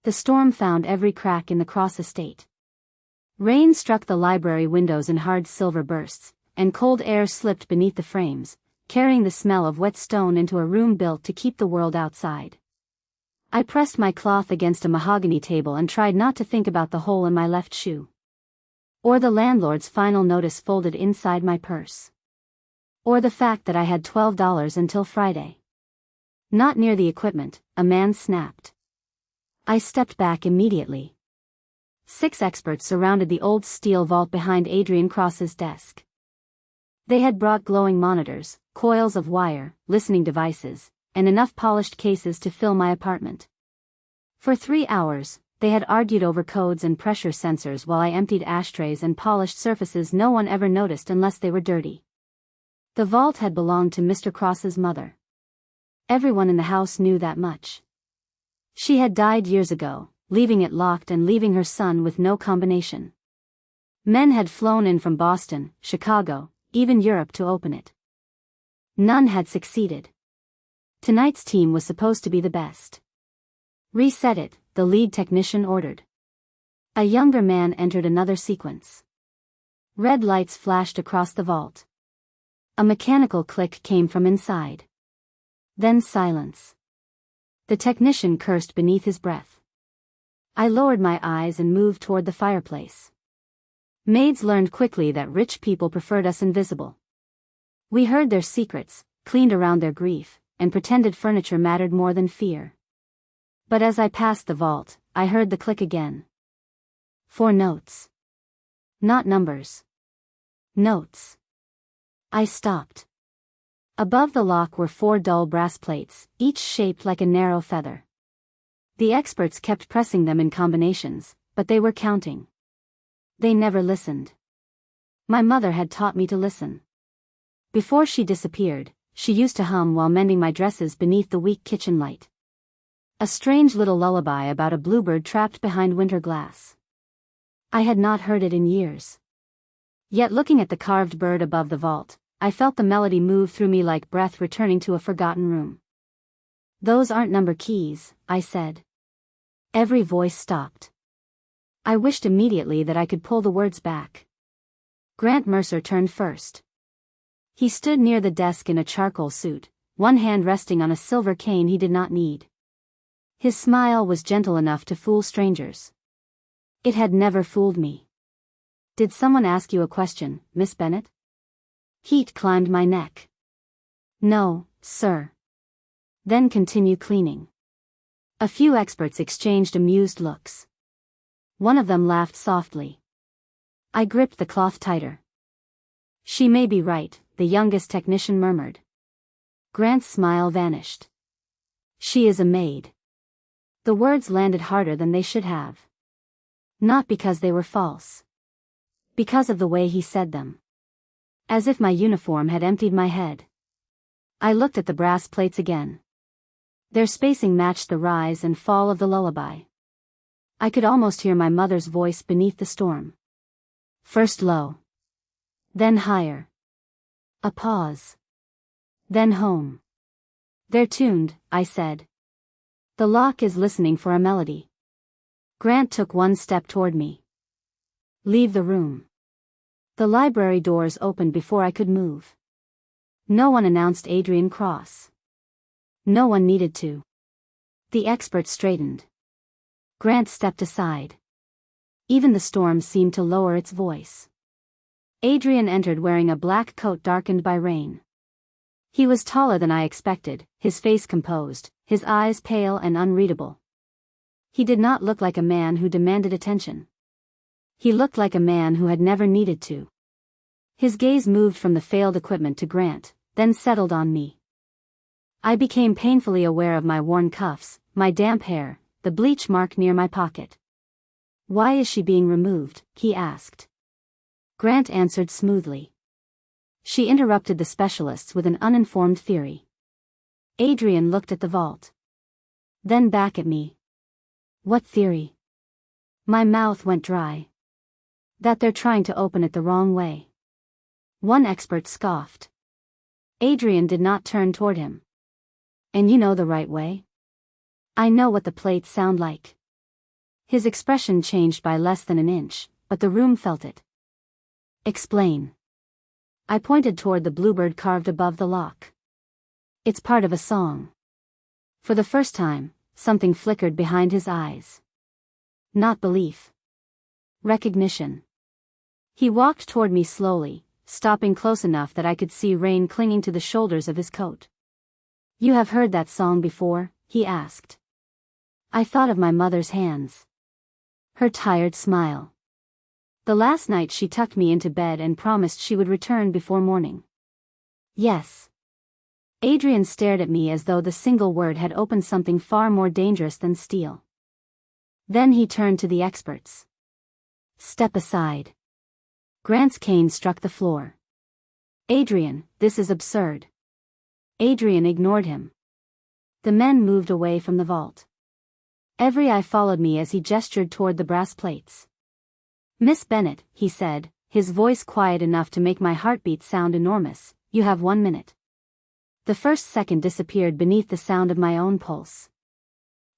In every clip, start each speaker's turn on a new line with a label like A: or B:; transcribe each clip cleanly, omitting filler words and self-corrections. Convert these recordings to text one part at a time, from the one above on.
A: The storm found every crack in the Cross estate. Rain struck the library windows in hard silver bursts, and cold air slipped beneath the frames, carrying the smell of wet stone into a room built to keep the world outside. I pressed my cloth against a mahogany table and tried not to think about the hole in my left shoe. Or the landlord's final notice folded inside my purse. Or the fact that I had $12 until Friday. Not near the equipment, a man snapped. I stepped back immediately. 6 experts surrounded the old steel vault behind Adrian Cross's desk. They had brought glowing monitors, coils of wire, listening devices, and enough polished cases to fill my apartment. For 3 hours, they had argued over codes and pressure sensors while I emptied ashtrays and polished surfaces no one ever noticed unless they were dirty. The vault had belonged to Mr. Cross's mother. Everyone in the house knew that much. She had died years ago, leaving it locked and leaving her son with no combination. Men had flown in from Boston, Chicago, even Europe to open it. None had succeeded. Tonight's team was supposed to be the best. "Reset it," the lead technician ordered. A younger man entered another sequence. Red lights flashed across the vault. A mechanical click came from inside. Then silence. The technician cursed beneath his breath. I lowered my eyes and moved toward the fireplace. Maids learned quickly that rich people preferred us invisible. We heard their secrets, cleaned around their grief, and pretended furniture mattered more than fear. But as I passed the vault, I heard the click again. 4 notes. Not numbers. Notes. I stopped. Above the lock were 4 dull brass plates, each shaped like a narrow feather. The experts kept pressing them in combinations, but they were counting. They never listened. My mother had taught me to listen. Before she disappeared, she used to hum while mending my dresses beneath the weak kitchen light. A strange little lullaby about a bluebird trapped behind winter glass. I had not heard it in years. Yet looking at the carved bird above the vault, I felt the melody move through me like breath returning to a forgotten room. "Those aren't number keys," I said. Every voice stopped. I wished immediately that I could pull the words back. Grant Mercer turned first. He stood near the desk in a charcoal suit, one hand resting on a silver cane he did not need. His smile was gentle enough to fool strangers. It had never fooled me. "Did someone ask you a question, Miss Bennett?" Heat climbed my neck. "No, sir." "Then continue cleaning." A few experts exchanged amused looks. One of them laughed softly. I gripped the cloth tighter. "She may be right," the youngest technician murmured. Grant's smile vanished. "She is a maid." The words landed harder than they should have. Not because they were false. Because of the way he said them. As if my uniform had emptied my head. I looked at the brass plates again. Their spacing matched the rise and fall of the lullaby. I could almost hear my mother's voice beneath the storm. First low. Then higher. A pause. Then home. "They're tuned," I said. "The lock is listening for a melody." Grant took one step toward me. "Leave the room." The library doors opened before I could move. No one announced Adrian Cross. No one needed to. The expert straightened. Grant stepped aside. Even the storm seemed to lower its voice. Adrian entered wearing a black coat darkened by rain. He was taller than I expected, his face composed, his eyes pale and unreadable. He did not look like a man who demanded attention. He looked like a man who had never needed to. His gaze moved from the failed equipment to Grant, then settled on me. I became painfully aware of my worn cuffs, my damp hair, the bleach mark near my pocket. "Why is she being removed?" he asked. Grant answered smoothly. She interrupted the specialists with an uninformed theory. Adrian looked at the vault. Then back at me. "What theory?" My mouth went dry. "That they're trying to open it the wrong way." One expert scoffed. Adrian did not turn toward him. "And you know the right way?" "I know what the plates sound like." His expression changed by less than an inch, but the room felt it. Explain. I pointed toward the bluebird carved above the lock. It's part of a song. For the first time, something flickered behind his eyes. Not belief. Recognition. He walked toward me slowly, stopping close enough that I could see rain clinging to the shoulders of his coat. You have heard that song before? He asked. I thought of my mother's hands. Her tired smile. The last night she tucked me into bed and promised she would return before morning. Yes. Adrian stared at me as though the single word had opened something far more dangerous than steel. Then he turned to the experts. Step aside. Grant's cane struck the floor. Adrian, this is absurd. Adrian ignored him. The men moved away from the vault. Every eye followed me as he gestured toward the brass plates. Miss Bennet, he said, his voice quiet enough to make my heartbeat sound enormous, you have 1 minute. The first second disappeared beneath the sound of my own pulse.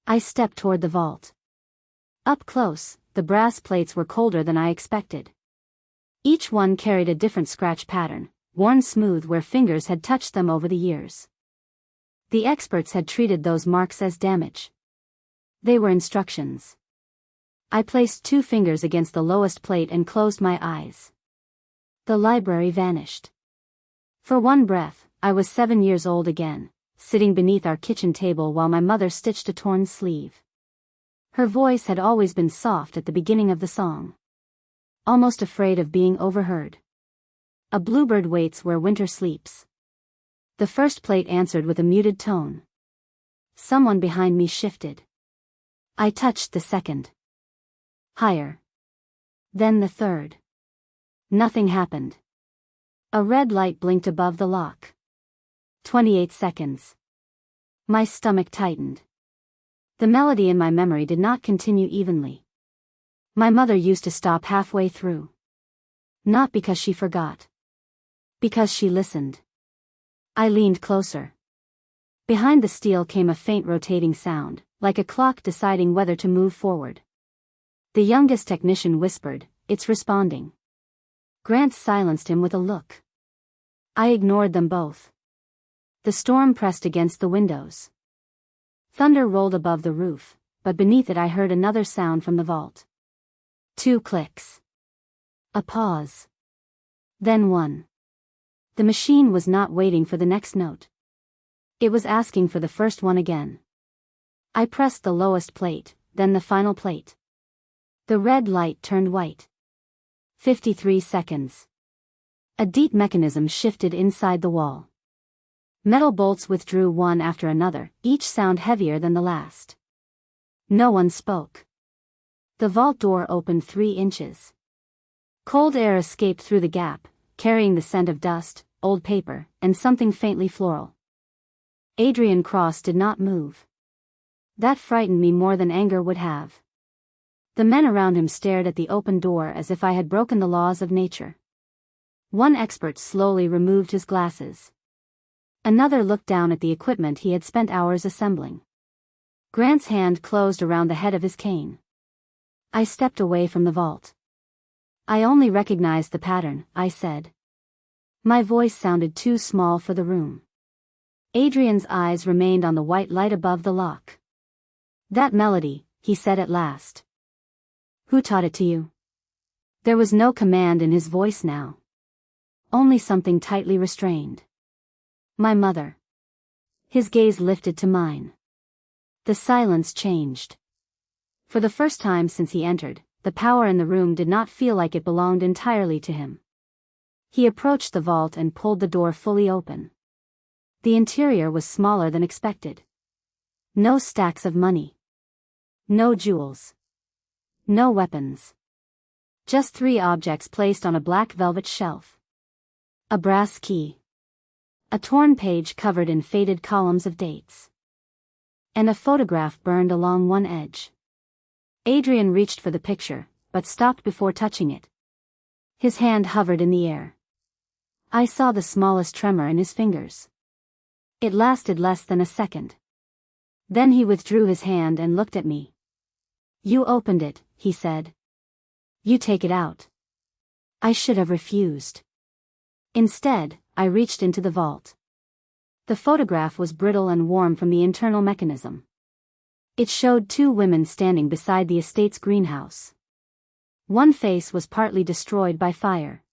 A: I stepped toward the vault. Up close, the brass plates were colder than I expected. Each one carried a different scratch pattern, worn smooth where fingers had touched them over the years. The experts had treated those marks as damage. They were instructions. I placed 2 fingers against the lowest plate and closed my eyes. The library vanished. For one breath, I was 7 years old again, sitting beneath our kitchen table while my mother stitched a torn sleeve. Her voice had always been soft at the beginning of the song. Almost afraid of being overheard. A bluebird waits where winter sleeps. The first plate answered with a muted tone. Someone behind me shifted. I touched the second. Higher. Then the third. Nothing happened. A red light blinked above the lock. 28 seconds. My stomach tightened. The melody in my memory did not continue evenly. My mother used to stop halfway through. Not because she forgot. Because she listened. I leaned closer. Behind the steel came a faint rotating sound, like a clock deciding whether to move forward. The youngest technician whispered, "It's responding." Grant silenced him with a look. I ignored them both. The storm pressed against the windows. Thunder rolled above the roof, but beneath it I heard another sound from the vault. 2 clicks. A pause. Then 1. The machine was not waiting for the next note. It was asking for the first one again. I pressed the lowest plate, then the final plate. The red light turned white. 53 seconds. A deep mechanism shifted inside the wall. Metal bolts withdrew one after another, each sound heavier than the last. No one spoke. The vault door opened 3 inches. Cold air escaped through the gap, carrying the scent of dust, old paper, and something faintly floral. Adrian Cross did not move. That frightened me more than anger would have. The men around him stared at the open door as if I had broken the laws of nature. One expert slowly removed his glasses. Another looked down at the equipment he had spent hours assembling. Grant's hand closed around the head of his cane. I stepped away from the vault. I only recognized the pattern, I said. My voice sounded too small for the room. Adrian's eyes remained on the white light above the lock. That melody, he said at last. Who taught it to you? There was no command in his voice now. Only something tightly restrained. My mother. His gaze lifted to mine. The silence changed. For the first time since he entered, the power in the room did not feel like it belonged entirely to him. He approached the vault and pulled the door fully open. The interior was smaller than expected. No stacks of money. No jewels. No weapons. Just 3 objects placed on a black velvet shelf. A brass key. A torn page covered in faded columns of dates. And a photograph burned along one edge. Adrian reached for the picture, but stopped before touching it. His hand hovered in the air. I saw the smallest tremor in his fingers. It lasted less than a second. Then he withdrew his hand and looked at me. You opened it, he said. You take it out. I should have refused. Instead, I reached into the vault. The photograph was brittle and warm from the internal mechanism. It showed two women standing beside the estate's greenhouse. One face was partly destroyed by fire.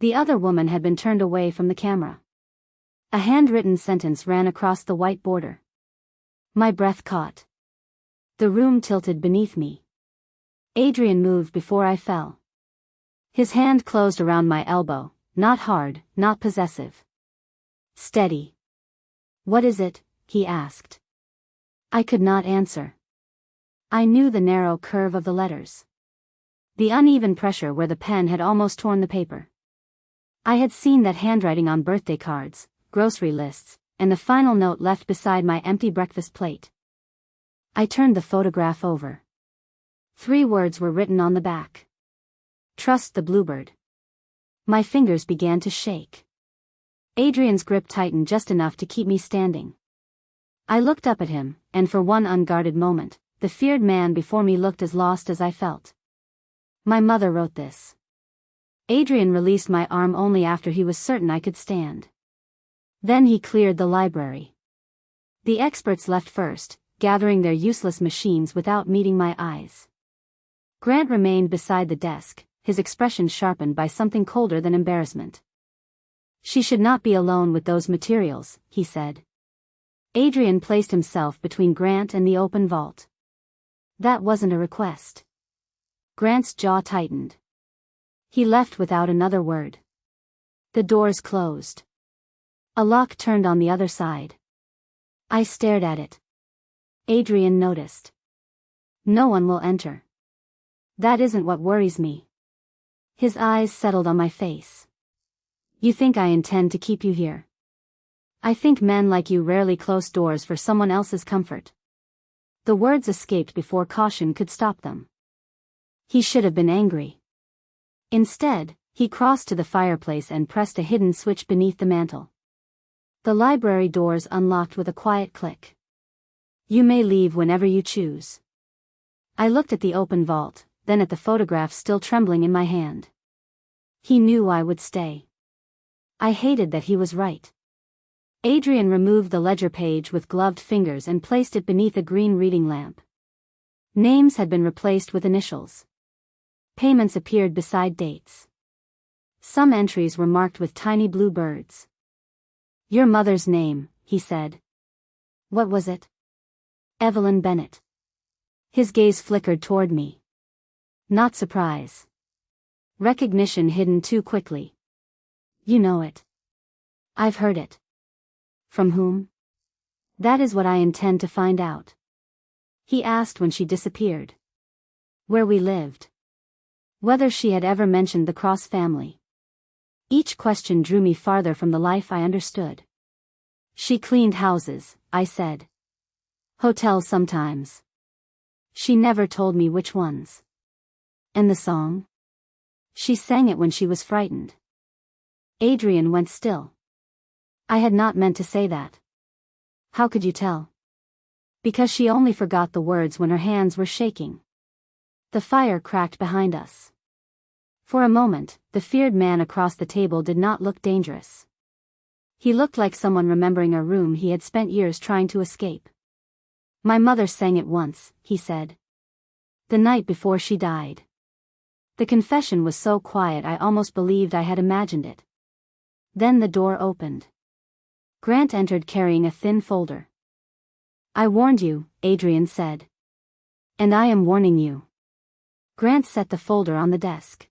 A: The other woman had been turned away from the camera. A handwritten sentence ran across the white border. My breath caught. The room tilted beneath me. Adrian moved before I fell. His hand closed around my elbow, not hard, not possessive. Steady. What is it? He asked. I could not answer. I knew the narrow curve of the letters. The uneven pressure where the pen had almost torn the paper. I had seen that handwriting on birthday cards, grocery lists, and the final note left beside my empty breakfast plate. I turned the photograph over. 3 words were written on the back. Trust the bluebird. My fingers began to shake. Adrian's grip tightened just enough to keep me standing. I looked up at him, and for one unguarded moment, the feared man before me looked as lost as I felt. My mother wrote this. Adrian released my arm only after he was certain I could stand. Then he cleared the library. The experts left first, gathering their useless machines without meeting my eyes. Grant remained beside the desk, his expression sharpened by something colder than embarrassment. She should not be alone with those materials, he said. Adrian placed himself between Grant and the open vault. That wasn't a request. Grant's jaw tightened. He left without another word. The doors closed. A lock turned on the other side. I stared at it. Adrian noticed. No one will enter. That isn't what worries me. His eyes settled on my face. You think I intend to keep you here? I think men like you rarely close doors for someone else's comfort. The words escaped before caution could stop them. He should have been angry. Instead, he crossed to the fireplace and pressed a hidden switch beneath the mantel. The library doors unlocked with a quiet click. You may leave whenever you choose. I looked at the open vault, then at the photograph still trembling in my hand. He knew I would stay. I hated that he was right. Adrian removed the ledger page with gloved fingers and placed it beneath a green reading lamp. Names had been replaced with initials. Payments appeared beside dates. Some entries were marked with tiny blue birds. Your mother's name, he said. What was it? Evelyn Bennett. His gaze flickered toward me. Not surprise. Recognition hidden too quickly. You know it. I've heard it. From whom? That is what I intend to find out. He asked when she disappeared. Where we lived. Whether she had ever mentioned the Cross family. Each question drew me farther from the life I understood. She cleaned houses, I said. Hotels sometimes. She never told me which ones. And the song? She sang it when she was frightened. Adrian went still. I had not meant to say that. How could you tell? Because she only forgot the words when her hands were shaking. The fire cracked behind us. For a moment, the feared man across the table did not look dangerous. He looked like someone remembering a room he had spent years trying to escape. My mother sang it once, he said. The night before she died. The confession was so quiet I almost believed I had imagined it. Then the door opened. Grant entered carrying a thin folder. I warned you, Adrian said. And I am warning you. Grant set the folder on the desk.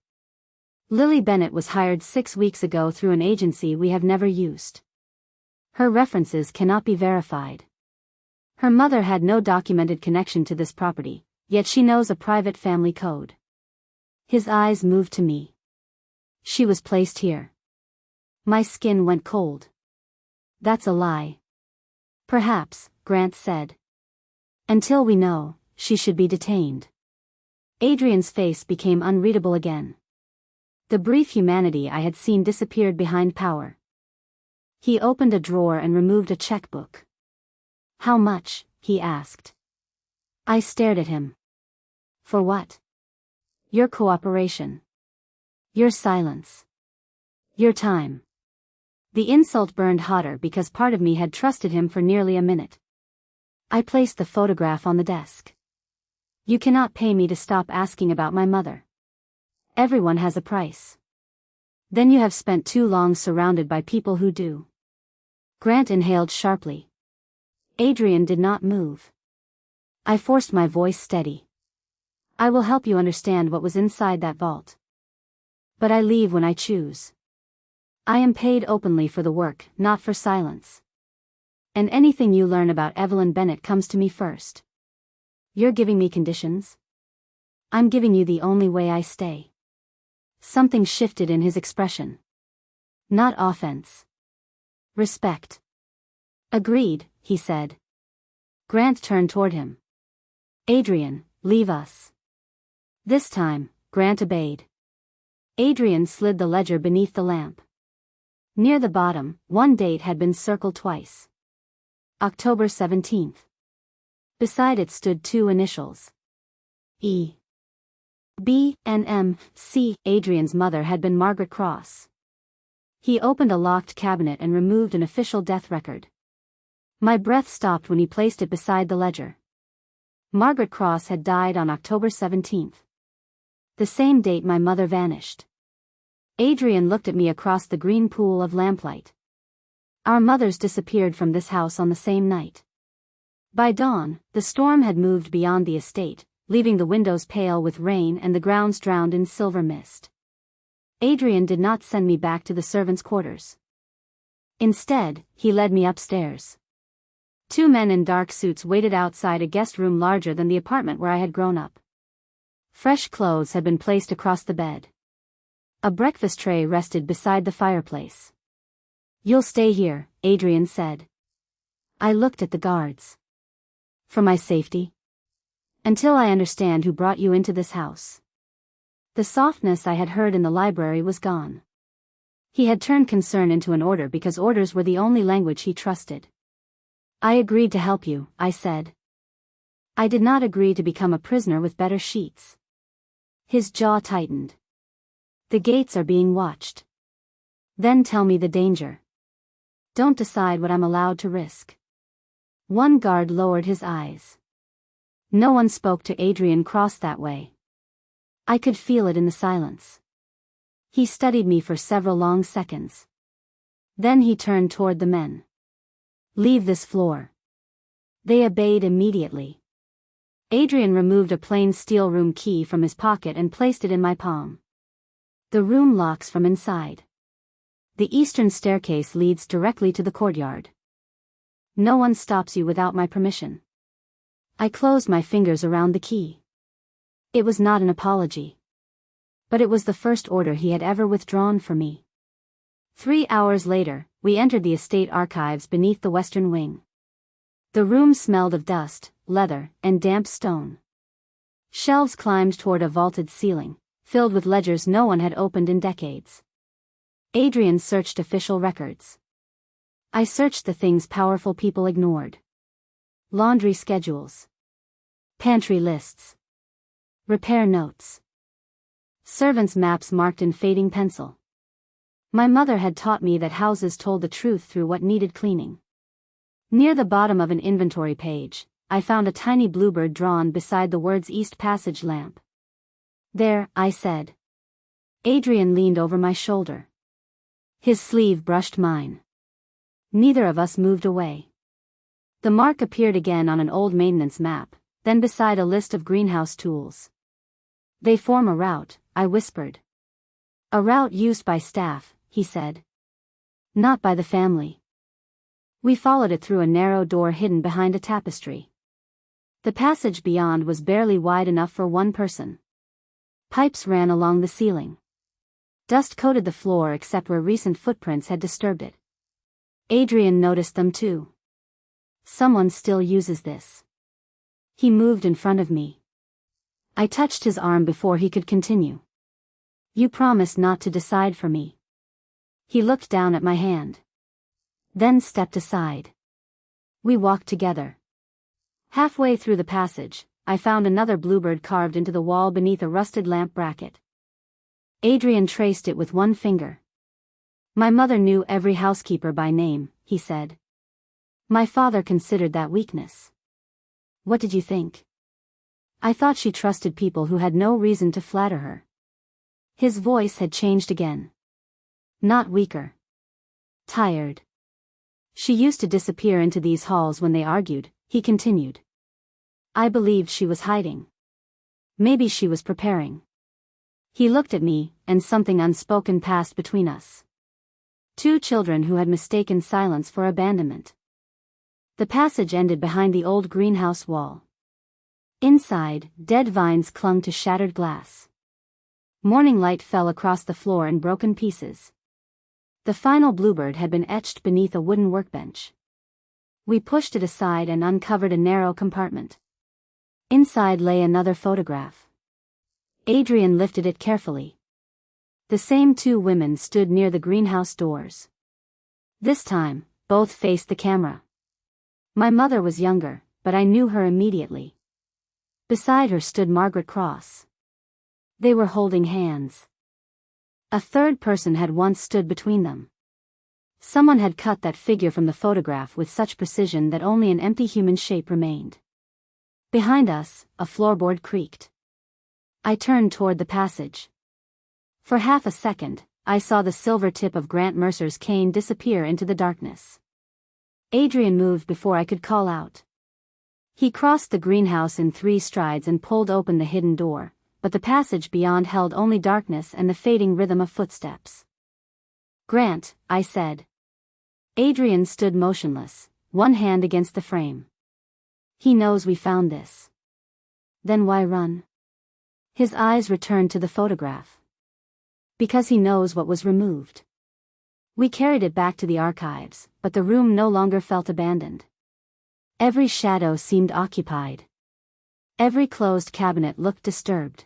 A: Lily Bennett was hired 6 weeks ago through an agency we have never used. Her references cannot be verified. Her mother had no documented connection to this property, yet she knows a private family code. His eyes moved to me. She was placed here. My skin went cold. That's a lie. Perhaps, Grant said. Until we know, she should be detained. Adrian's face became unreadable again. The brief humanity I had seen disappeared behind power. He opened a drawer and removed a checkbook. How much? He asked. I stared at him. For what? Your cooperation. Your silence. Your time. The insult burned hotter because part of me had trusted him for nearly a minute. I placed the photograph on the desk. You cannot pay me to stop asking about my mother. Everyone has a price. Then you have spent too long surrounded by people who do. Grant inhaled sharply. Adrian did not move. I forced my voice steady. I will help you understand what was inside that vault. But I leave when I choose. I am paid openly for the work, not for silence. And anything you learn about Evelyn Bennett comes to me first. You're giving me conditions? I'm giving you the only way I stay. Something shifted in his expression. Not offense. Respect. Agreed, he said. Grant turned toward him. Adrian, leave us. This time, Grant obeyed. Adrian slid the ledger beneath the lamp. Near the bottom, one date had been circled twice. October 17th. Beside it stood two initials. E. B and M. C. Adrian's mother had been Margaret Cross. He opened a locked cabinet and removed an official death record. My breath stopped when he placed it beside the ledger. Margaret Cross had died on October 17th. The same date my mother vanished. Adrian looked at me across the green pool of lamplight. Our mothers disappeared from this house on the same night. By dawn, the storm had moved beyond the estate, leaving the windows pale with rain and the grounds drowned in silver mist. Adrian did not send me back to the servants' quarters. Instead, he led me upstairs. Two men in dark suits waited outside a guest room larger than the apartment where I had grown up. Fresh clothes had been placed across the bed. A breakfast tray rested beside the fireplace. You'll stay here, Adrian said. I looked at the guards. For my safety? Until I understand who brought you into this house. The softness I had heard in the library was gone. He had turned concern into an order because orders were the only language he trusted. I agreed to help you, I said. I did not agree to become a prisoner with better sheets. His jaw tightened. The gates are being watched. Then tell me the danger. Don't decide what I'm allowed to risk. One guard lowered his eyes. No one spoke to Adrian Cross that way. I could feel it in the silence. He studied me for several long seconds. Then he turned toward the men. Leave this floor. They obeyed immediately. Adrian removed a plain steel room key from his pocket and placed it in my palm. The room locks from inside. The eastern staircase leads directly to the courtyard. No one stops you without my permission. I closed my fingers around the key. It was not an apology. But it was the first order he had ever withdrawn for me. 3 hours later, we entered the estate archives beneath the western wing. The room smelled of dust, leather, and damp stone. Shelves climbed toward a vaulted ceiling, filled with ledgers no one had opened in decades. Adrian searched official records. I searched the things powerful people ignored. Laundry schedules. Pantry lists. Repair notes. Servants' maps marked in fading pencil. My mother had taught me that houses told the truth through what needed cleaning. Near the bottom of an inventory page, I found a tiny bluebird drawn beside the words East Passage lamp. There, I said. Adrian leaned over my shoulder. His sleeve brushed mine. Neither of us moved away. The mark appeared again on an old maintenance map, then beside a list of greenhouse tools. They form a route, I whispered. A route used by staff, he said. Not by the family. We followed it through a narrow door hidden behind a tapestry. The passage beyond was barely wide enough for one person. Pipes ran along the ceiling. Dust coated the floor except where recent footprints had disturbed it. Adrian noticed them too. Someone still uses this. He moved in front of me. I touched his arm before he could continue. You promised not to decide for me. He looked down at my hand. Then stepped aside. We walked together. Halfway through the passage, I found another bluebird carved into the wall beneath a rusted lamp bracket. Adrian traced it with one finger. My mother knew every housekeeper by name, he said. My father considered that weakness. What did you think? I thought she trusted people who had no reason to flatter her. His voice had changed again. Not weaker. Tired. She used to disappear into these halls when they argued, he continued. I believed she was hiding. Maybe she was preparing. He looked at me, and something unspoken passed between us. Two children who had mistaken silence for abandonment. The passage ended behind the old greenhouse wall. Inside, dead vines clung to shattered glass. Morning light fell across the floor in broken pieces. The final bluebird had been etched beneath a wooden workbench. We pushed it aside and uncovered a narrow compartment. Inside lay another photograph. Adrian lifted it carefully. The same two women stood near the greenhouse doors. This time, both faced the camera. My mother was younger, but I knew her immediately. Beside her stood Margaret Cross. They were holding hands. A third person had once stood between them. Someone had cut that figure from the photograph with such precision that only an empty human shape remained. Behind us, a floorboard creaked. I turned toward the passage. For half a second, I saw the silver tip of Grant Mercer's cane disappear into the darkness. Adrian moved before I could call out. He crossed the greenhouse in 3 strides and pulled open the hidden door, but the passage beyond held only darkness and the fading rhythm of footsteps. Grant, I said. Adrian stood motionless, one hand against the frame. He knows we found this. Then why run? His eyes returned to the photograph. Because he knows what was removed. We carried it back to the archives, but the room no longer felt abandoned. Every shadow seemed occupied. Every closed cabinet looked disturbed.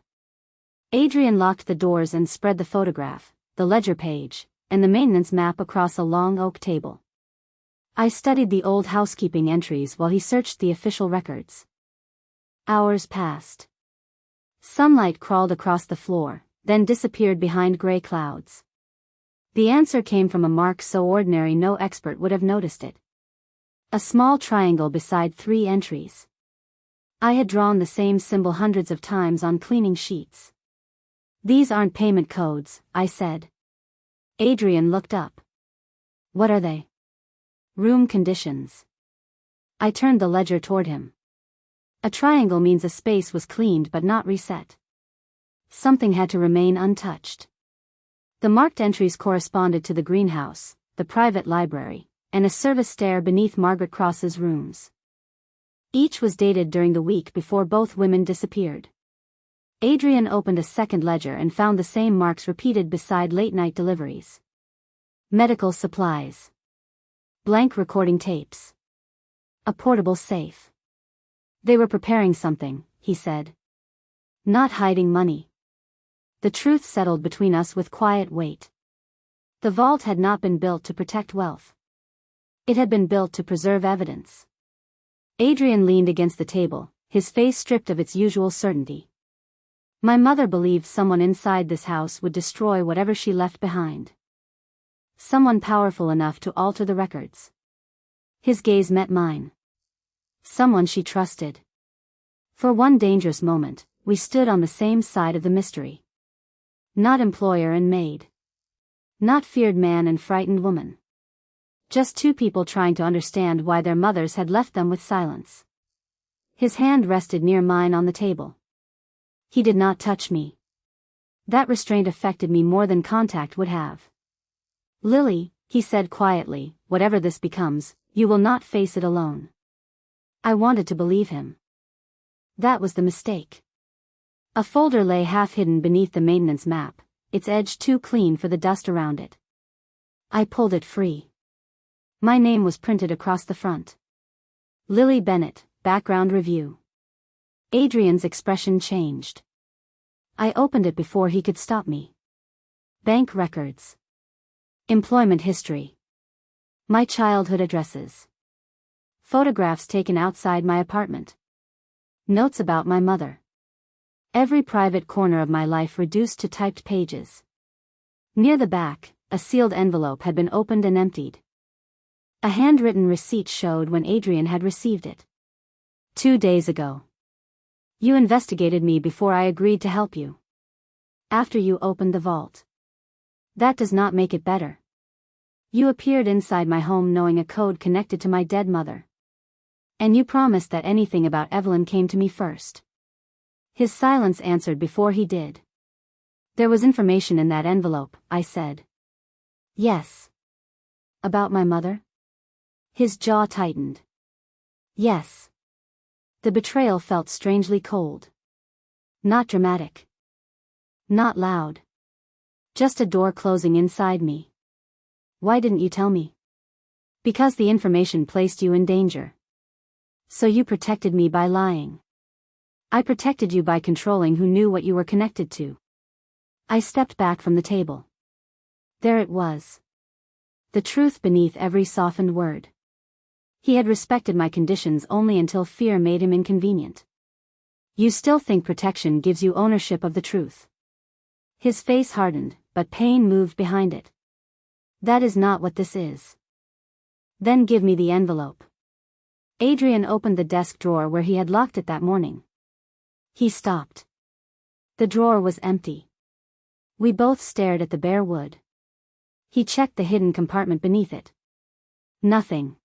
A: Adrian locked the doors and spread the photograph, the ledger page, and the maintenance map across a long oak table. I studied the old housekeeping entries while he searched the official records. Hours passed. Sunlight crawled across the floor, then disappeared behind gray clouds. The answer came from a mark so ordinary no expert would have noticed it. A small triangle beside 3 entries. I had drawn the same symbol hundreds of times on cleaning sheets. These aren't payment codes, I said. Adrian looked up. What are they? Room conditions. I turned the ledger toward him. A triangle means a space was cleaned but not reset. Something had to remain untouched. The marked entries corresponded to the greenhouse, the private library, and a service stair beneath Margaret Cross's rooms. Each was dated during the week before both women disappeared. Adrian opened a second ledger and found the same marks repeated beside late-night deliveries. Medical supplies. Blank recording tapes. A portable safe. They were preparing something, he said. Not hiding money. The truth settled between us with quiet weight. The vault had not been built to protect wealth. It had been built to preserve evidence. Adrian leaned against the table, his face stripped of its usual certainty. My mother believed someone inside this house would destroy whatever she left behind. Someone powerful enough to alter the records. His gaze met mine. Someone she trusted. For one dangerous moment, we stood on the same side of the mystery. Not employer and maid. Not feared man and frightened woman. Just 2 people trying to understand why their mothers had left them with silence. His hand rested near mine on the table. He did not touch me. That restraint affected me more than contact would have. Lily, he said quietly, whatever this becomes, you will not face it alone. I wanted to believe him. That was the mistake. A folder lay half hidden beneath the maintenance map, its edge too clean for the dust around it. I pulled it free. My name was printed across the front. Lily Bennett, background review. Adrian's expression changed. I opened it before he could stop me. Bank records. Employment history. My childhood addresses. Photographs taken outside my apartment. Notes about my mother. Every private corner of my life reduced to typed pages. Near the back, a sealed envelope had been opened and emptied. A handwritten receipt showed when Adrian had received it. 2 days ago. You investigated me before I agreed to help you. After you opened the vault. That does not make it better. You appeared inside my home knowing a code connected to my dead mother. And you promised that anything about Evelyn came to me first. His silence answered before he did. There was information in that envelope, I said. Yes. About my mother? His jaw tightened. Yes. The betrayal felt strangely cold. Not dramatic. Not loud. Just a door closing inside me. Why didn't you tell me? Because the information placed you in danger. So you protected me by lying. I protected you by controlling who knew what you were connected to. I stepped back from the table. There it was. The truth beneath every softened word. He had respected my conditions only until fear made him inconvenient. You still think protection gives you ownership of the truth. His face hardened, but pain moved behind it. That is not what this is. Then give me the envelope. Adrian opened the desk drawer where he had locked it that morning. He stopped. The drawer was empty. We both stared at the bare wood. He checked the hidden compartment beneath it. Nothing.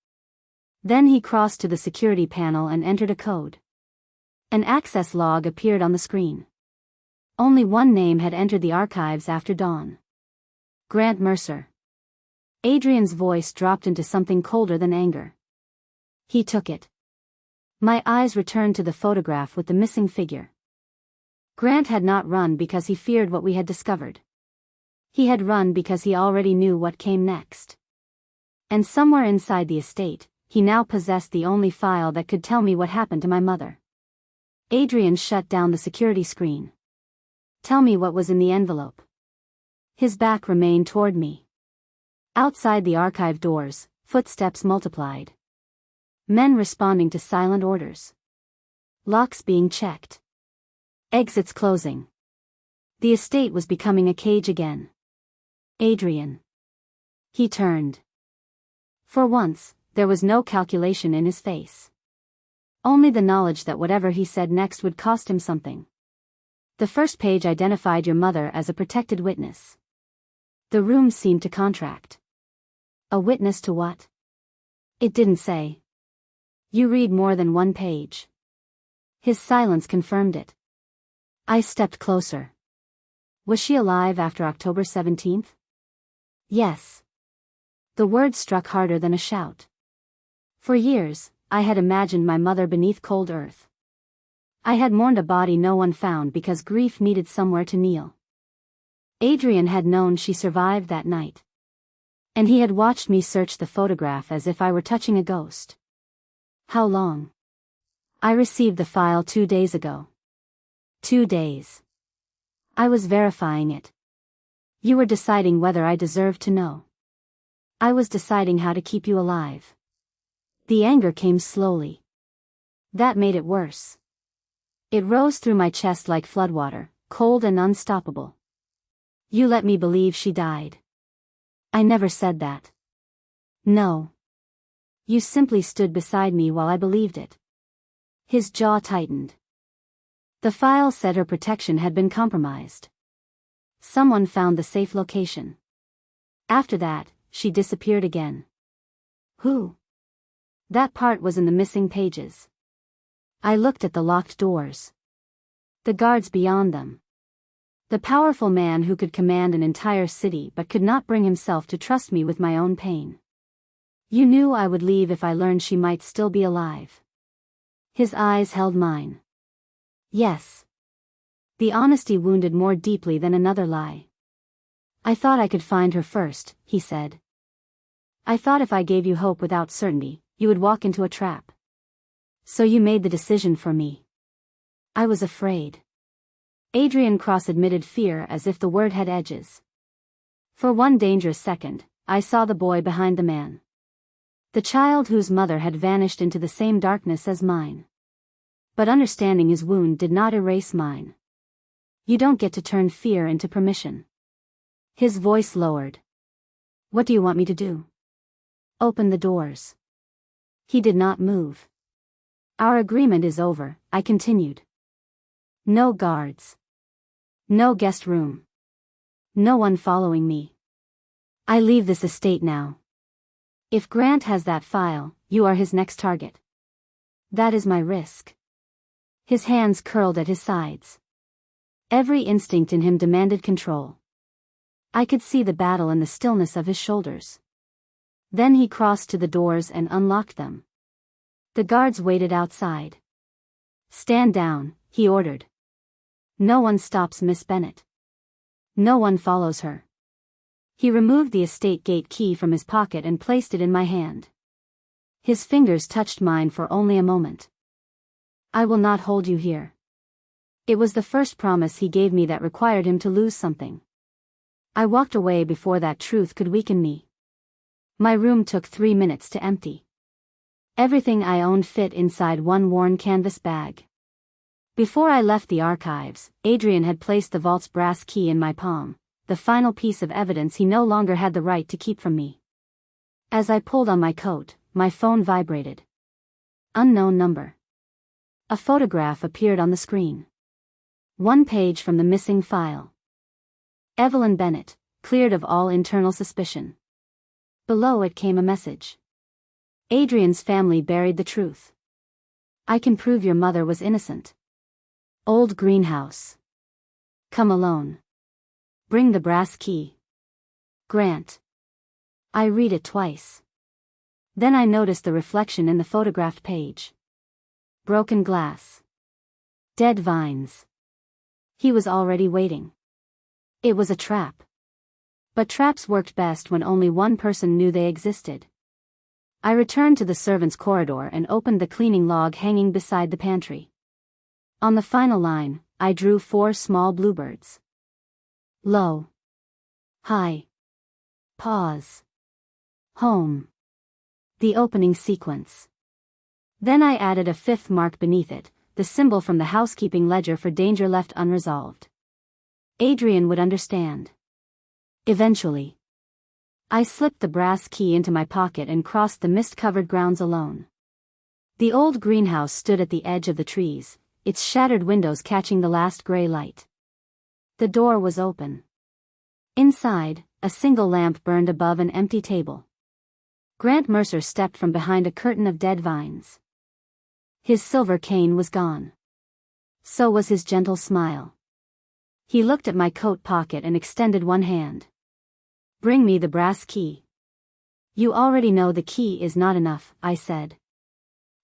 A: Then he crossed to the security panel and entered a code. An access log appeared on the screen. Only one name had entered the archives after dawn. Grant Mercer. Adrian's voice dropped into something colder than anger. He took it. My eyes returned to the photograph with the missing figure. Grant had not run because he feared what we had discovered. He had run because he already knew what came next. And somewhere inside the estate, he now possessed the only file that could tell me what happened to my mother. Adrian shut down the security screen. Tell me what was in the envelope. His back remained toward me. Outside the archive doors, footsteps multiplied. Men responding to silent orders. Locks being checked. Exits closing. The estate was becoming a cage again. Adrian. He turned. For once, there was no calculation in his face. Only the knowledge that whatever he said next would cost him something. The first page identified your mother as a protected witness. The room seemed to contract. A witness to what? It didn't say. You read more than one page. His silence confirmed it. I stepped closer. Was she alive after October 17th? Yes. The word struck harder than a shout. For years, I had imagined my mother beneath cold earth. I had mourned a body no one found because grief needed somewhere to kneel. Adrian had known she survived that night. And he had watched me search the photograph as if I were touching a ghost. How long? I received the file 2 days ago. 2 days. I was verifying it. You were deciding whether I deserved to know. I was deciding how to keep you alive. The anger came slowly. That made it worse. It rose through my chest like floodwater, cold and unstoppable. You let me believe she died. I never said that. No. You simply stood beside me while I believed it. His jaw tightened. The file said her protection had been compromised. Someone found the safe location. After that, she disappeared again. Who? That part was in the missing pages. I looked at the locked doors. The guards beyond them. The powerful man who could command an entire city but could not bring himself to trust me with my own pain. You knew I would leave if I learned she might still be alive. His eyes held mine. Yes. The honesty wounded more deeply than another lie. I thought I could find her first, he said. I thought if I gave you hope without certainty, you would walk into a trap. So you made the decision for me. I was afraid. Adrian cross-admitted fear as if the word had edges. For one dangerous second, I saw the boy behind the man. The child whose mother had vanished into the same darkness as mine. But understanding his wound did not erase mine. You don't get to turn fear into permission. His voice lowered. What do you want me to do? Open the doors. He did not move. Our agreement is over, I continued. No guards. No guest room. No one following me. I leave this estate now. If Grant has that file, you are his next target. That is my risk. His hands curled at his sides. Every instinct in him demanded control. I could see the battle in the stillness of his shoulders. Then he crossed to the doors and unlocked them. The guards waited outside. Stand down, he ordered. No one stops Miss Bennet. No one follows her. He removed the estate gate key from his pocket and placed it in my hand. His fingers touched mine for only a moment. I will not hold you here. It was the first promise he gave me that required him to lose something. I walked away before that truth could weaken me. My room took 3 minutes to empty. Everything I owned fit inside one worn canvas bag. Before I left the archives, Adrian had placed the vault's brass key in my palm, the final piece of evidence he no longer had the right to keep from me. As I pulled on my coat, my phone vibrated. Unknown number. A photograph appeared on the screen. One page from the missing file. Evelyn Bennet, cleared of all internal suspicion. Below it came a message. Adrian's family buried the truth. I can prove your mother was innocent. Old greenhouse. Come alone. Bring the brass key. Grant. I read it twice. Then I noticed the reflection in the photographed page. Broken glass. Dead vines. He was already waiting. It was a trap. But traps worked best when only one person knew they existed. I returned to the servants' corridor and opened the cleaning log hanging beside the pantry. On the final line, I drew 4 small bluebirds. Low. High. Pause. Home. The opening sequence. Then I added a 5th mark beneath it, the symbol from the housekeeping ledger for danger left unresolved. Adrian would understand. Eventually. I slipped the brass key into my pocket and crossed the mist-covered grounds alone. The old greenhouse stood at the edge of the trees, its shattered windows catching the last gray light. The door was open. Inside, a single lamp burned above an empty table. Grant Mercer stepped from behind a curtain of dead vines. His silver cane was gone. So was his gentle smile. He looked at my coat pocket and extended one hand. Bring me the brass key. You already know the key is not enough, I said.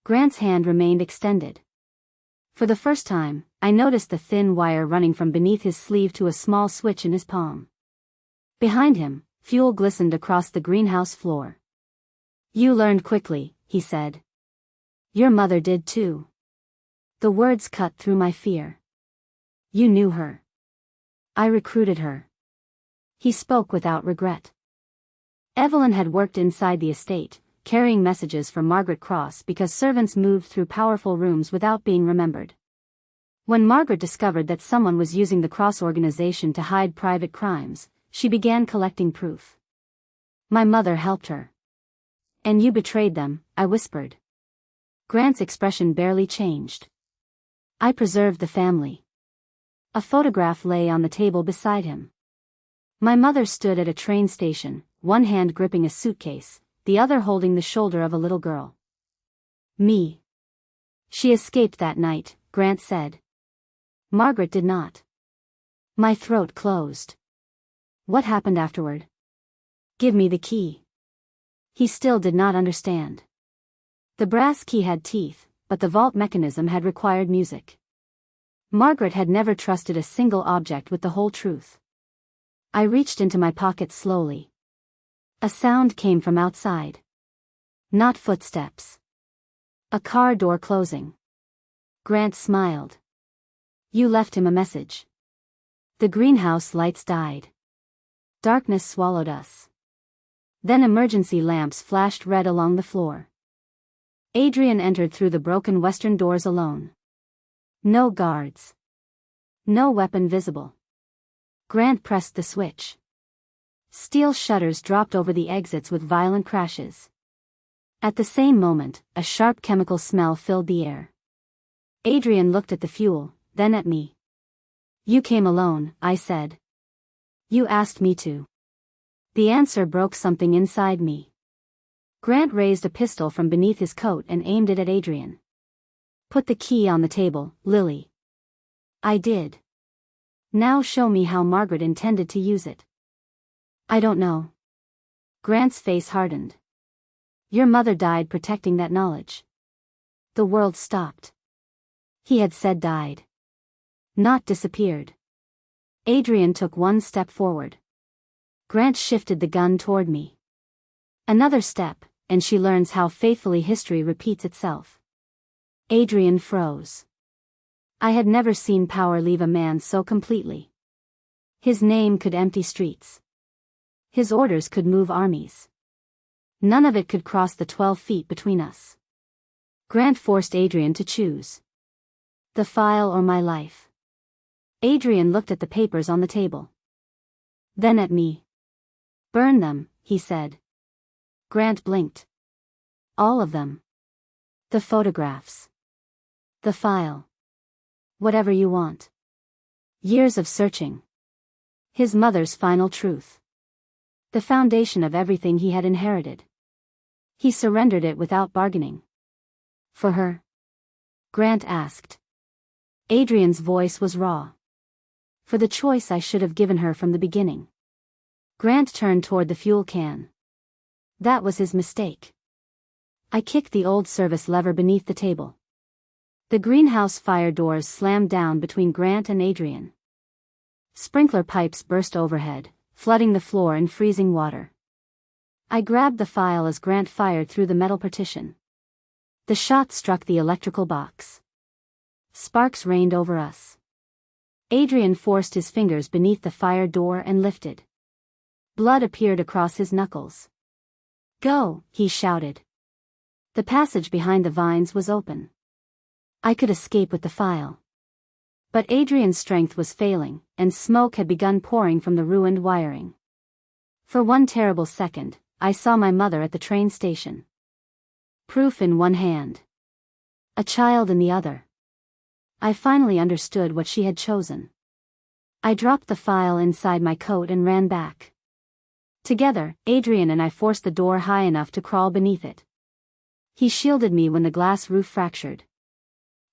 A: Grant's hand remained extended. For the first time, I noticed the thin wire running from beneath his sleeve to a small switch in his palm. Behind him, fuel glistened across the greenhouse floor. You learned quickly, he said. Your mother did too. The words cut through my fear. You knew her. I recruited her. He spoke without regret. Evelyn had worked inside the estate, carrying messages for Margaret Cross because servants moved through powerful rooms without being remembered. When Margaret discovered that someone was using the Cross organization to hide private crimes, she began collecting proof. My mother helped her. And you betrayed them, I whispered. Grant's expression barely changed. I preserved the family. A photograph lay on the table beside him. My mother stood at a train station, one hand gripping a suitcase, the other holding the shoulder of a little girl. Me. She escaped that night, Grant said. Margaret did not. My throat closed. What happened afterward? Give me the key. He still did not understand. The brass key had teeth, but the vault mechanism had required music. Margaret had never trusted a single object with the whole truth. I reached into my pocket slowly. A sound came from outside. Not footsteps. A car door closing. Grant smiled. You left him a message. The greenhouse lights died. Darkness swallowed us. Then emergency lamps flashed red along the floor. Adrian entered through the broken western doors alone. No guards. No weapon visible. Grant pressed the switch. Steel shutters dropped over the exits with violent crashes. At the same moment, a sharp chemical smell filled the air. Adrian looked at the fuel, then at me. "You came alone," I said. "You asked me to." The answer broke something inside me. Grant raised a pistol from beneath his coat and aimed it at Adrian. "Put the key on the table, Lily." I did. "Now show me how Margaret intended to use it." "I don't know." Grant's face hardened. "Your mother died protecting that knowledge." The world stopped. He had said died. Not disappeared. Adrian took one step forward. Grant shifted the gun toward me. Another step, and she learns how faithfully history repeats itself. Adrian froze. I had never seen power leave a man so completely. His name could empty streets. His orders could move armies. None of it could cross the 12 feet between us. Grant forced Adrian to choose. The file or my life. Adrian looked at the papers on the table. Then at me. "Burn them," he said. Grant blinked. "All of them. The photographs. The file. Whatever you want." Years of searching. His mother's final truth. The foundation of everything he had inherited. He surrendered it without bargaining. "For her?" Grant asked. Adrian's voice was raw. "For the choice I should have given her from the beginning." Grant turned toward the fuel can. That was his mistake. I kicked the old service lever beneath the table. The greenhouse fire doors slammed down between Grant and Adrian. Sprinkler pipes burst overhead, flooding the floor in freezing water. I grabbed the file as Grant fired through the metal partition. The shot struck the electrical box. Sparks rained over us. Adrian forced his fingers beneath the fire door and lifted. Blood appeared across his knuckles. "Go," he shouted. The passage behind the vines was open. I could escape with the file. But Adrian's strength was failing, and smoke had begun pouring from the ruined wiring. For one terrible second, I saw my mother at the train station. Proof in one hand. A child in the other. I finally understood what she had chosen. I dropped the file inside my coat and ran back. Together, Adrian and I forced the door high enough to crawl beneath it. He shielded me when the glass roof fractured.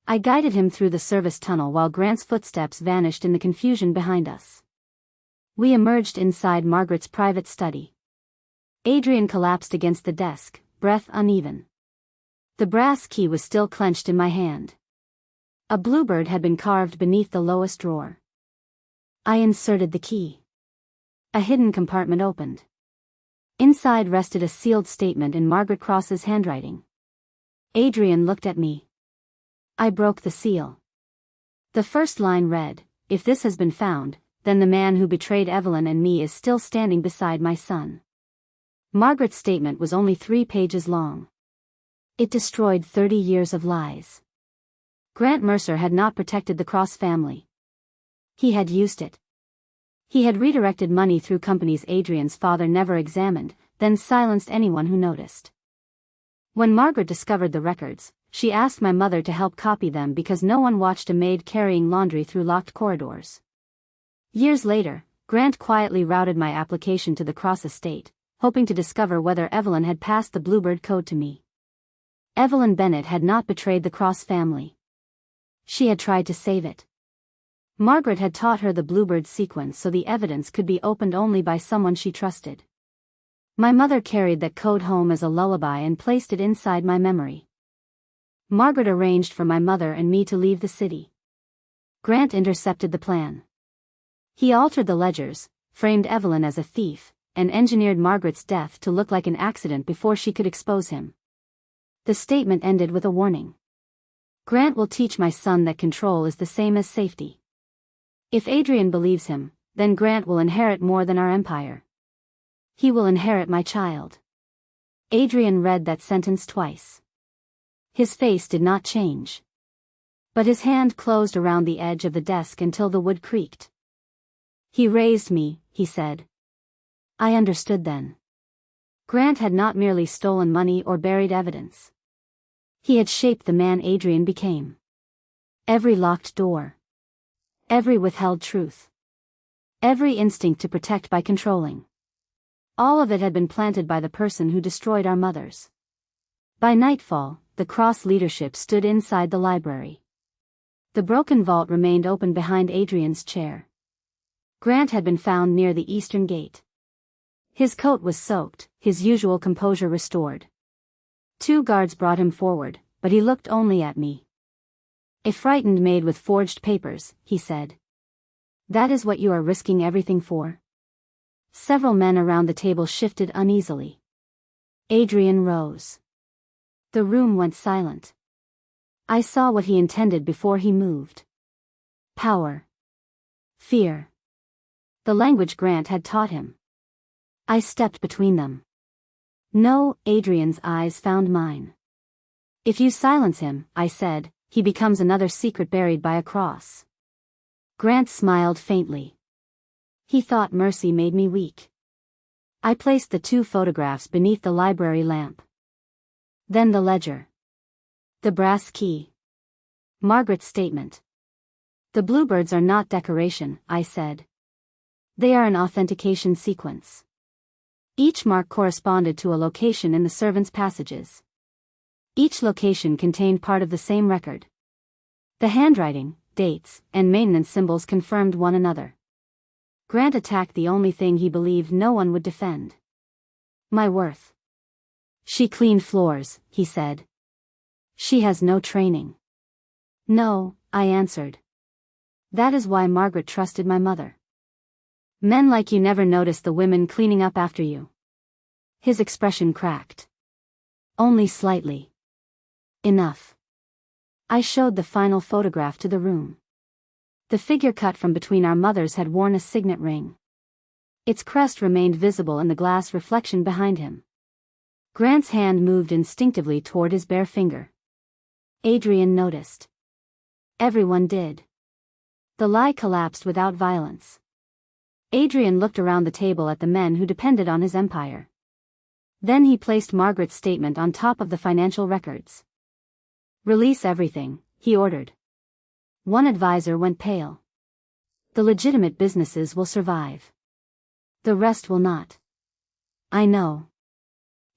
A: I guided him through the service tunnel while Grant's footsteps vanished in the confusion behind us. We emerged inside Margaret's private study. Adrian collapsed against the desk, breath uneven. The brass key was still clenched in my hand. A bluebird had been carved beneath the lowest drawer. I inserted the key. A hidden compartment opened. Inside rested a sealed statement in Margaret Cross's handwriting. Adrian looked at me. I broke the seal. The first line read, "If this has been found, then the man who betrayed Evelyn and me is still standing beside my son." Margaret's statement was only 3 pages long. It destroyed 30 years of lies. Grant Mercer had not protected the Cross family. He had used it. He had redirected money through companies Adrian's father never examined, then silenced anyone who noticed. When Margaret discovered the records, she asked my mother to help copy them because no one watched a maid carrying laundry through locked corridors. Years later, Grant quietly routed my application to the Cross estate, hoping to discover whether Evelyn had passed the Bluebird code to me. Evelyn Bennett had not betrayed the Cross family. She had tried to save it. Margaret had taught her the Bluebird sequence so the evidence could be opened only by someone she trusted. My mother carried that code home as a lullaby and placed it inside my memory. Margaret arranged for my mother and me to leave the city. Grant intercepted the plan. He altered the ledgers, framed Evelyn as a thief, and engineered Margaret's death to look like an accident before she could expose him. The statement ended with a warning. Grant will teach my son that control is the same as safety. If Adrian believes him, then Grant will inherit more than our empire. He will inherit my child. Adrian read that sentence twice. His face did not change. But his hand closed around the edge of the desk until the wood creaked. "He raised me," he said. I understood then. Grant had not merely stolen money or buried evidence. He had shaped the man Adrian became. Every locked door. Every withheld truth. Every instinct to protect by controlling. All of it had been planted by the person who destroyed our mothers. By nightfall, the Cross leadership stood inside the library. The broken vault remained open behind Adrian's chair. Grant had been found near the eastern gate. His coat was soaked, his usual composure restored. 2 guards brought him forward, but he looked only at me. "A frightened maid with forged papers," he said. "That is what you are risking everything for?" Several men around the table shifted uneasily. Adrian rose. The room went silent. I saw what he intended before he moved. Power. Fear. The language Grant had taught him. I stepped between them. "No," Adrian's eyes found mine. "If you silence him," I said, "he becomes another secret buried by a cross." Grant smiled faintly. He thought mercy made me weak. I placed the 2 photographs beneath the library lamp. Then the ledger. The brass key. Margaret's statement. "The bluebirds are not decoration," I said. "They are an authentication sequence." Each mark corresponded to a location in the servants' passages. Each location contained part of the same record. The handwriting, dates, and maintenance symbols confirmed one another. Grant attacked the only thing he believed no one would defend. My worth. "She cleaned floors," he said. "She has no training." "No," I answered. "That is why Margaret trusted my mother. Men like you never notice the women cleaning up after you." His expression cracked. "Only slightly." "Enough." I showed the final photograph to the room. The figure cut from between our mothers had worn a signet ring. Its crest remained visible in the glass reflection behind him. Grant's hand moved instinctively toward his bare finger. Adrian noticed. Everyone did. The lie collapsed without violence. Adrian looked around the table at the men who depended on his empire. Then he placed Margaret's statement on top of the financial records. "Release everything," he ordered. One advisor went pale. "The legitimate businesses will survive. The rest will not." "I know.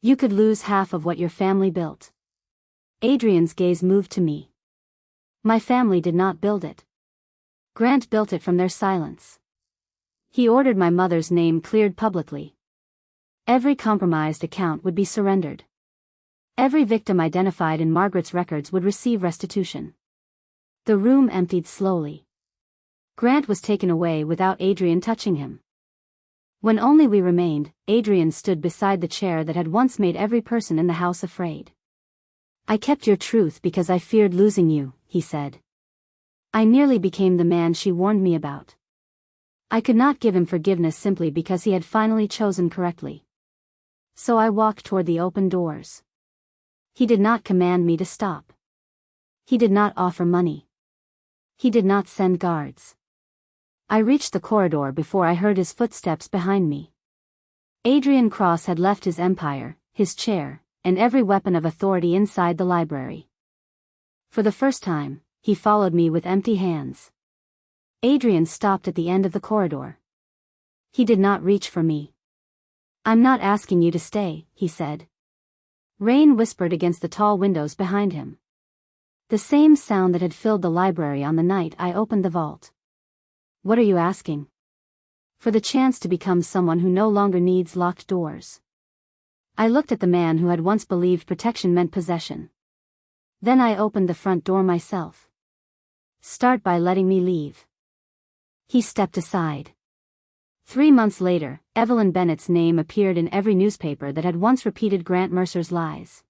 A: You could lose half of what your family built." Adrian's gaze moved to me. "My family did not build it. Grant built it from their silence." He ordered my mother's name cleared publicly. Every compromised account would be surrendered. Every victim identified in Margaret's records would receive restitution. The room emptied slowly. Grant was taken away without Adrian touching him. When only we remained, Adrian stood beside the chair that had once made every person in the house afraid. "I kept your truth because I feared losing you," he said. "I nearly became the man she warned me about." I could not give him forgiveness simply because he had finally chosen correctly. So I walked toward the open doors. He did not command me to stop. He did not offer money. He did not send guards. I reached the corridor before I heard his footsteps behind me. Adrian Cross had left his empire, his chair, and every weapon of authority inside the library. For the first time, he followed me with empty hands. Adrian stopped at the end of the corridor. He did not reach for me. "I'm not asking you to stay," he said. Rain whispered against the tall windows behind him. The same sound that had filled the library on the night I opened the vault. "What are you asking?" "For the chance to become someone who no longer needs locked doors." I looked at the man who had once believed protection meant possession. Then I opened the front door myself. "Start by letting me leave." He stepped aside. 3 months later, Evelyn Bennett's name appeared in every newspaper that had once repeated Grant Mercer's lies.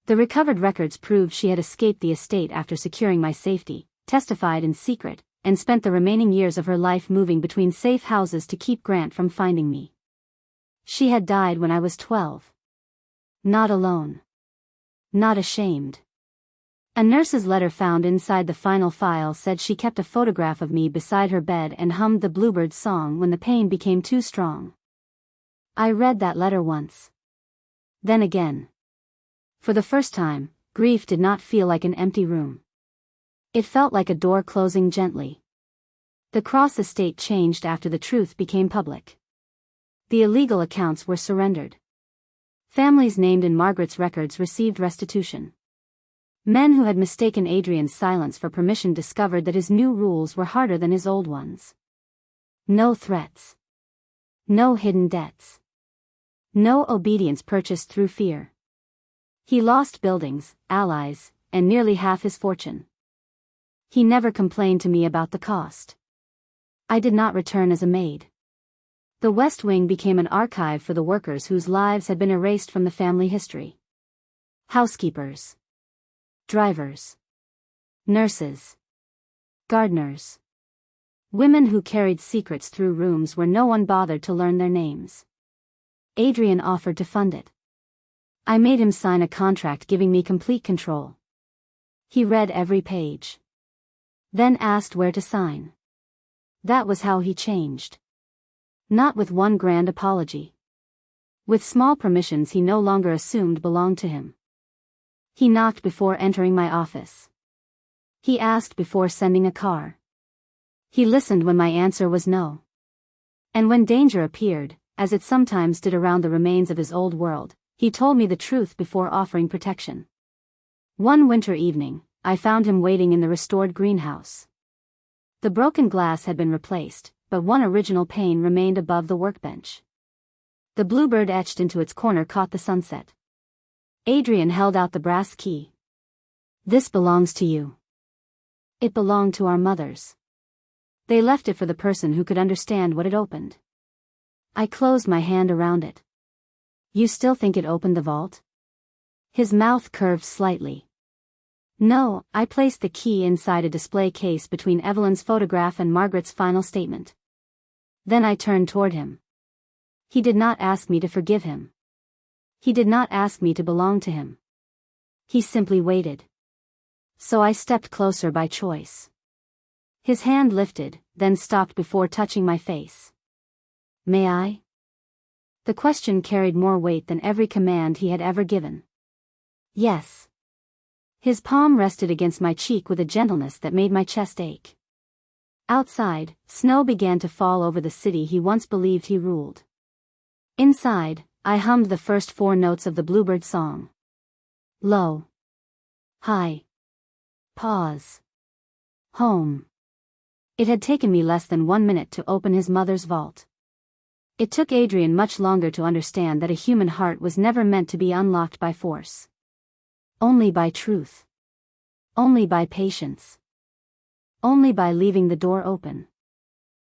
A: The recovered records proved she had escaped the estate after securing my safety, testified in secret, and spent the remaining years of her life moving between safe houses to keep Grant from finding me. She had died when I was 12. Not alone. Not ashamed. A nurse's letter found inside the final file said she kept a photograph of me beside her bed and hummed the Bluebird song when the pain became too strong. I read that letter once. Then again. For the first time, grief did not feel like an empty room. It felt like a door closing gently. The Cross estate changed after the truth became public. The illegal accounts were surrendered. Families named in Margaret's records received restitution. Men who had mistaken Adrian's silence for permission discovered that his new rules were harder than his old ones. No threats. No hidden debts. No obedience purchased through fear. He lost buildings, allies, and nearly half his fortune. He never complained to me about the cost. I did not return as a maid. The West Wing became an archive for the workers whose lives had been erased from the family history. Housekeepers. Drivers. Nurses. Gardeners. Women who carried secrets through rooms where no one bothered to learn their names. Adrian offered to fund it. I made him sign a contract giving me complete control. He read every page. Then asked where to sign. That was how he changed. Not with one grand apology. With small permissions he no longer assumed belonged to him. He knocked before entering my office. He asked before sending a car. He listened when my answer was no. And when danger appeared, as it sometimes did around the remains of his old world, he told me the truth before offering protection. One winter evening, I found him waiting in the restored greenhouse. The broken glass had been replaced, but one original pane remained above the workbench. The bluebird etched into its corner caught the sunset. Adrian held out the brass key. This belongs to you. It belonged to our mothers. They left it for the person who could understand what it opened. I closed my hand around it. You still think it opened the vault? His mouth curved slightly. No, I placed the key inside a display case between Evelyn's photograph and Margaret's final statement. Then I turned toward him. He did not ask me to forgive him. He did not ask me to belong to him. He simply waited. So I stepped closer by choice. His hand lifted, then stopped before touching my face. May I? The question carried more weight than every command he had ever given. Yes. His palm rested against my cheek with a gentleness that made my chest ache. Outside, snow began to fall over the city he once believed he ruled. Inside, I hummed the first 4 notes of the Bluebird song. Low. High. Pause. Home. It had taken me less than 1 minute to open his mother's vault. It took Adrian much longer to understand that a human heart was never meant to be unlocked by force. Only by truth. Only by patience. Only by leaving the door open.